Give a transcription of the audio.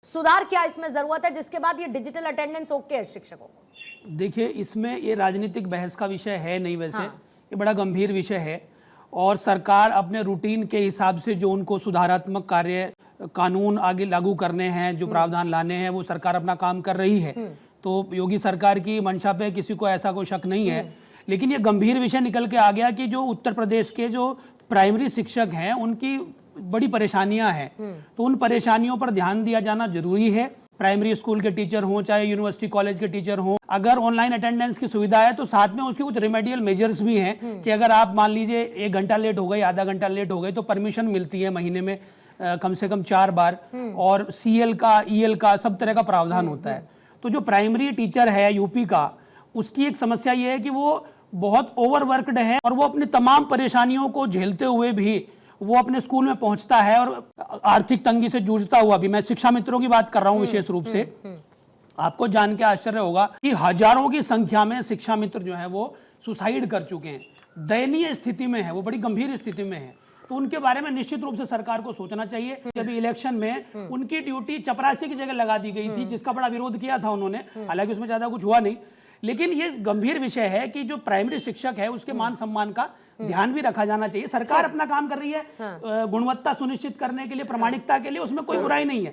सुधार क्या इसमें जरूरत है जिसके बाद ये डिजिटल अटेंडेंस ओके है शिक्षकों को? देखिए, इसमें ये राजनीतिक बहस का विषय है नहीं वैसे। हाँ। ये बड़ा गंभीर विषय है और सरकार अपने रूटीन के हिसाब से जो उनको सुधारात्मक कार्य कानून आगे लागू करने हैं, जो प्रावधान लाने हैं, वो सरकार अपना काम कर रही है। तो योगी सरकार की मंशा पे किसी को ऐसा कोई शक नहीं है। लेकिन ये गंभीर विषय निकल के आ गया कि जो उत्तर प्रदेश के जो प्राइमरी शिक्षक हैं उनकी बड़ी परेशानियां हैं। तो उन परेशानियों पर ध्यान दिया जाना जरूरी है। प्राइमरी स्कूल के टीचर हों चाहे यूनिवर्सिटी कॉलेज के टीचर हों, अगर ऑनलाइन अटेंडेंस की सुविधा है तो साथ में उसके कुछ रेमेडियल मेजर्स भी हैं कि अगर आप मान लीजिए 1 घंटा लेट हो गए, आधा घंटा लेट हो गए तो परमिशन मिलती है महीने में कम से कम 4 बार, और CL का EL का सब तरह का प्रावधान होता है। तो जो प्राइमरी टीचर है यूपी का, उसकी एक समस्या ये है कि वो बहुत ओवरवर्कड है और वो अपनी तमाम परेशानियों को झेलते हुए भी वो अपने स्कूल में पहुंचता है और आर्थिक तंगी से जूझता हुआ भी। मैं शिक्षा मित्रों की बात कर रहा हूं विशेष रूप से। आपको जान के आश्चर्य होगा कि हजारों की संख्या में शिक्षा मित्र जो है वो सुसाइड कर चुके हैं, दयनीय स्थिति में है, वो बड़ी गंभीर स्थिति में है। तो उनके बारे में निश्चित रूप से सरकार को सोचना चाहिए। जब इलेक्शन में उनकी ड्यूटी चपरासी की जगह लगा दी गई थी, जिसका बड़ा विरोध किया था उन्होंने, हालांकि उसमें ज्यादा कुछ हुआ नहीं। लेकिन ये गंभीर विषय है कि जो प्राइमरी शिक्षक है उसके मान सम्मान का ध्यान भी रखा जाना चाहिए। सरकार अपना काम कर रही है गुणवत्ता सुनिश्चित करने के लिए, प्रामाणिकता के लिए, उसमें कोई बुराई नहीं है।